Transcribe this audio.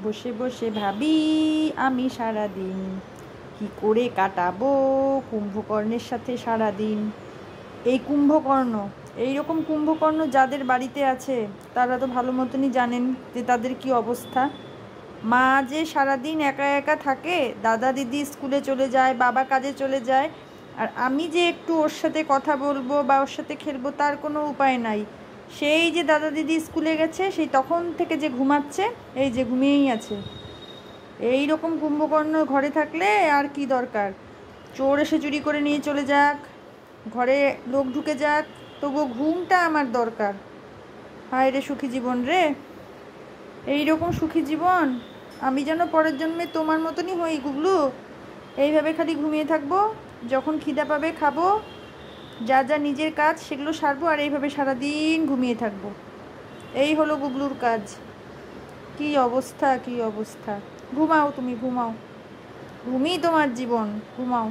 বসে বসে ভাবি আমি সারাদিন কি করে কাটাবো কুম্ভকর্ণের সাথে সারাদিন। এই কুম্ভকর্ণ, এইরকম কুম্ভকর্ণ যাদের বাড়িতে আছে তারা তো ভালো মতনই জানেন যে তাদের কি অবস্থা। মা যে সারাদিন একা একা থাকে, দাদা দিদি স্কুলে চলে যায়, বাবা কাজে চলে যায়, আর আমি যে একটু ওর সাথে কথা বলবো বা ওর সাথে খেলবো তার কোনো উপায় নাই। সেই যে দাদা দিদি স্কুলে গেছে সেই তখন থেকে যে ঘুমাচ্ছে, এই যে ঘুমিয়েই আছে। এই রকম কুম্ভকর্ণ ঘরে থাকলে আর কি দরকার, চোর এসে চুরি করে নিয়ে চলে যাক, ঘরে লোক ঢুকে যাক, তবুও ঘুমটা আমার দরকার। হায় রে সুখী জীবন রে, এই রকম সুখী জীবন আমি যেন পরের জন্মে তোমার মতনই হই গুগলু। এইভাবে খালি ঘুমিয়ে থাকবো, যখন খিদা পাবে খাবো, যা যা নিজের কাজ সেগুলো সারবো, আর এইভাবে সারাদিন ঘুমিয়ে থাকবো। এই হলো গুগলুর কাজ। কি অবস্থা, কি অবস্থা। ঘুমাও, তুমি ঘুমাও, ঘুমিয়ে তোমার জীবন, ঘুমাও।